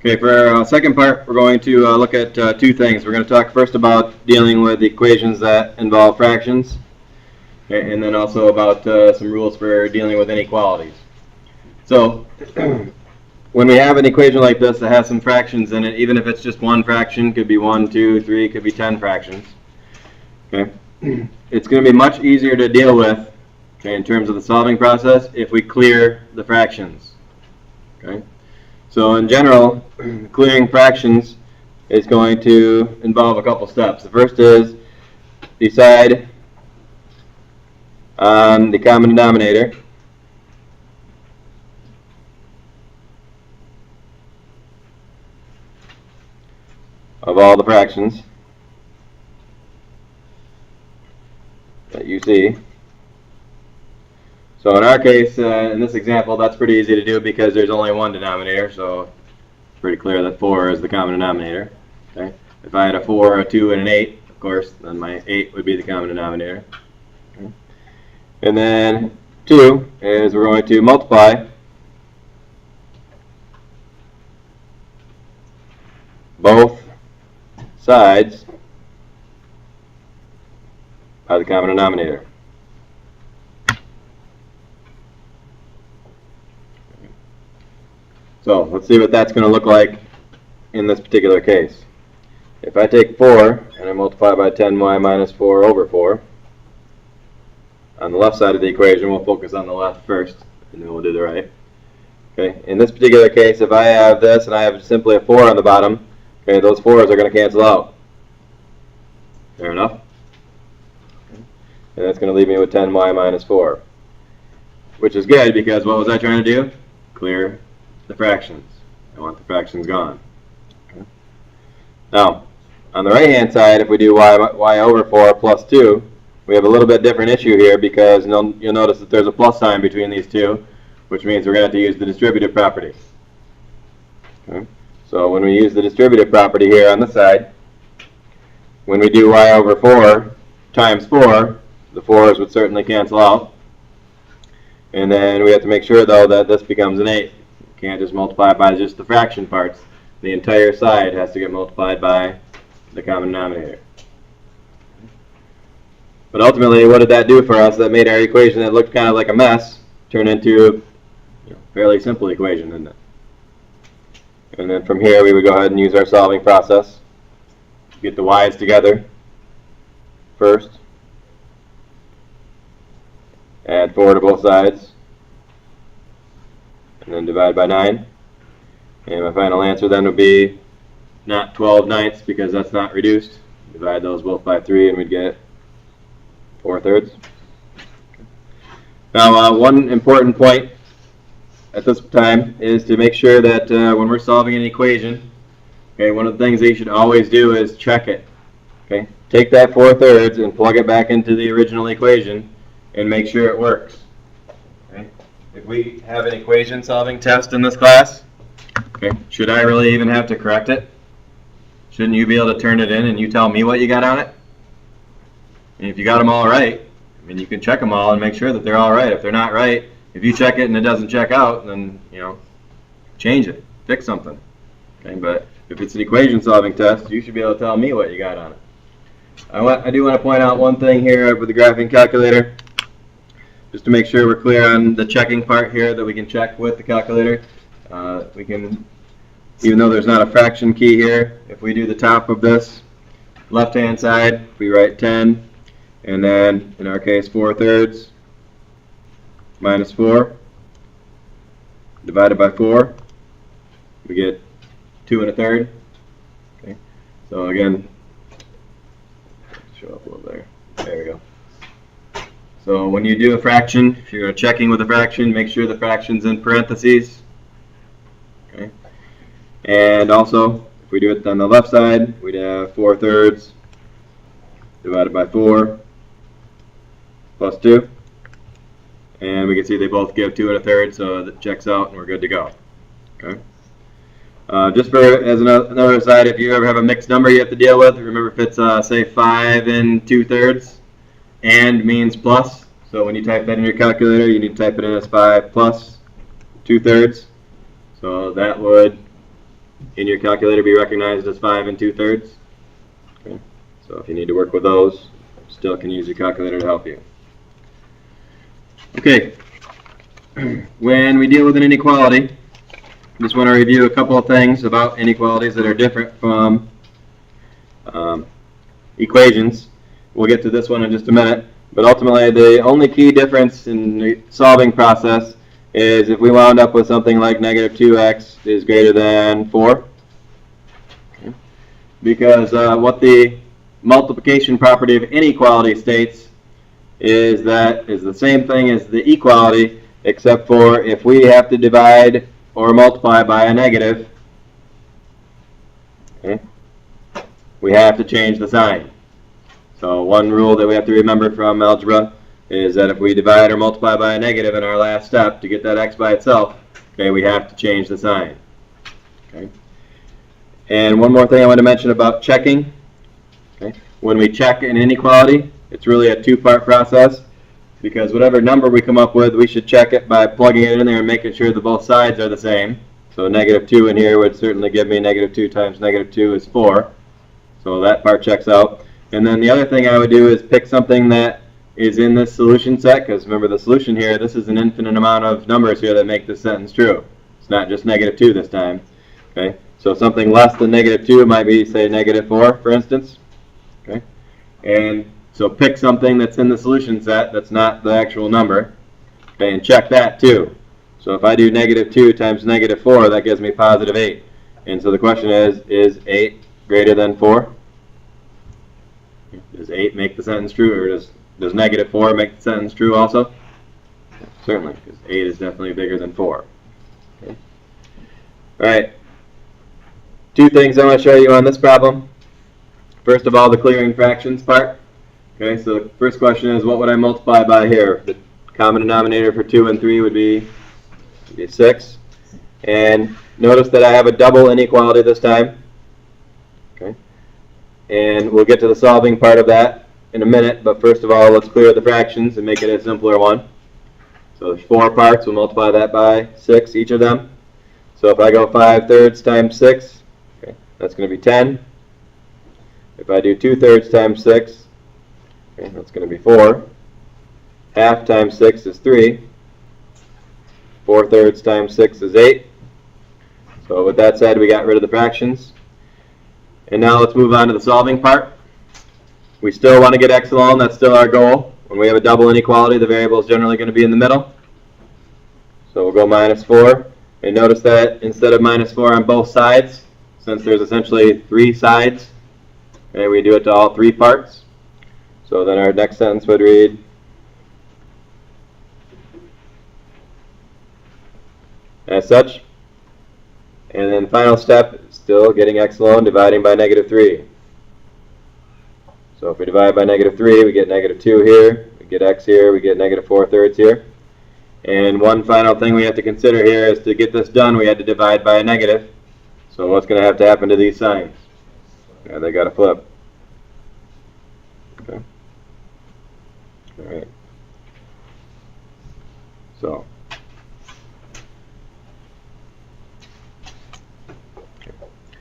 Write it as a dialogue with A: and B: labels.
A: Okay, for our second part, we're going to look at two things. We're going to talk first about dealing with equations that involve fractions, okay, and then also about some rules for dealing with inequalities. So, when we have an equation like this that has some fractions in it, even if it's just one fraction, could be 1, 2, 3, could be 10 fractions, okay, it's going to be much easier to deal with, okay, in terms of the solving process if we clear the fractions, okay. So in general, clearing fractions is going to involve a couple steps. The first is decide on the common denominator. Of all the fractions that you see. So in our case, in this example, that's pretty easy to do because there's only one denominator, so it's pretty clear that 4 is the common denominator. Okay. If I had a 4, a 2, and an 8, of course, then my 8 would be the common denominator. Okay. And then 2 is we're going to multiply both sides by the common denominator. So let's see what that's going to look like in this particular case. If I take 4 and I multiply by 10y minus 4 over 4, on the left side of the equation, we'll focus on the left first, and then we'll do the right. Okay. In this particular case, if I have this and I have simply a 4 on the bottom, okay, those 4's are going to cancel out. Fair enough? Okay. And that's going to leave me with 10y minus 4, which is good because what was I trying to do? Clear the fractions. I want the fractions gone. Okay. Now, on the right-hand side, if we do y over 4 plus 2, we have a little bit different issue here because you'll notice that there's a plus sign between these two, which means we're going to have to use the distributive property. Okay. So when we use the distributive property here on this side, when we do y over 4 times 4, the 4's would certainly cancel out. And then we have to make sure, though, that this becomes an 8. You can't just multiply by just the fraction parts. The entire side has to get multiplied by the common denominator. But ultimately, what did that do for us? That made our equation that looked kind of like a mess turn into a fairly simple equation, didn't it? And then from here, we would go ahead and use our solving process. Get the y's together first. Add 4 to both sides. And then divide by 9. And my final answer then would be not 12/9 because that's not reduced. Divide those both by 3 and we'd get 4/3. Now, one important point at this time is to make sure that when we're solving an equation, okay, one of the things that you should always do is check it. Okay, take that 4/3 and plug it back into the original equation and make sure it works. Okay. If we have an equation solving test in this class, okay, should I really even have to correct it? Shouldn't you be able to turn it in and you tell me what you got on it? And if you got them all right, I mean, you can check them all and make sure that they're all right. If they're not right, if you check it and it doesn't check out, then, change it, fix something. Okay, but if it's an equation solving test, you should be able to tell me what you got on it. I do want to point out one thing here with the graphing calculator, just to make sure we're clear on the checking part here that we can check with the calculator. We can, even though there's not a fraction key here, if we do the top of this left-hand side, we write 10, and then in our case 4/3 minus 4 divided by 4, we get 2 1/3. Okay, so again, show up a little there. There we go. So when you do a fraction, if you're checking with a fraction, make sure the fraction's in parentheses. Okay, and also if we do it on the left side, we'd have 4/3 divided by 4 plus 2. And we can see they both give 2 1/3, so that checks out and we're good to go. Okay. Just as another aside, if you ever have a mixed number you have to deal with, remember if it's say 5 2/3 and means plus, so when you type that in your calculator you need to type it in as 5 plus 2/3. So that would in your calculator be recognized as 5 2/3. Okay. So if you need to work with those, still can use your calculator to help you. Okay. When we deal with an inequality, I just want to review a couple of things about inequalities that are different from equations. We'll get to this one in just a minute. But ultimately, the only key difference in the solving process is if we wound up with something like negative 2x is greater than 4. Okay. Because what the multiplication property of inequality states is that is the same thing as the equality, except for if we have to divide or multiply by a negative, okay, we have to change the sign. So one rule that we have to remember from algebra is that if we divide or multiply by a negative in our last step to get that x by itself, okay, we have to change the sign. Okay. And one more thing I want to mention about checking. Okay. When we check an inequality, it's really a two-part process, because whatever number we come up with, we should check it by plugging it in there and making sure that both sides are the same. So negative 2 in here would certainly give me negative 2 times negative 2 is 4. So that part checks out. And then the other thing I would do is pick something that is in this solution set, because remember the solution here, this is an infinite amount of numbers here that make this sentence true. It's not just negative 2 this time. Okay, so something less than negative 2 might be, say, negative 4, for instance. Okay, and so pick something that's in the solution set that's not the actual number. Okay, and check that too. So if I do negative 2 times negative 4, that gives me positive 8. And so the question is 8 greater than 4? Does 8 make the sentence true, or does negative 4 make the sentence true also? Certainly, because 8 is definitely bigger than 4. Okay. All right. Two things I want to show you on this problem. First of all, the clearing fractions part. Okay, so the first question is, what would I multiply by here? The common denominator for 2 and 3 would be 6. And notice that I have a double inequality this time. Okay. And we'll get to the solving part of that in a minute, but first of all, let's clear the fractions and make it a simpler one. So there's 4 parts, we'll multiply that by 6, each of them. So if I go 5/3 times 6, okay, that's going to be 10. If I do 2/3 times 6, okay, that's going to be 4. Half times 6 is 3. 4/3 times 6 is 8. So with that said, we got rid of the fractions. And now let's move on to the solving part. We still want to get x alone. That's still our goal. When we have a double inequality, the variable is generally going to be in the middle. So we'll go minus 4. And notice that instead of minus 4 on both sides, since there's essentially 3 sides, okay, we do it to all 3 parts. So then our next sentence would read, as such. And then final step, still getting x alone, dividing by negative 3. So if we divide by negative 3, we get negative 2 here, we get x here, we get negative 4/3 here. And one final thing we have to consider here is to get this done, we had to divide by a negative. So what's going to happen to these signs? Yeah, they got to flip.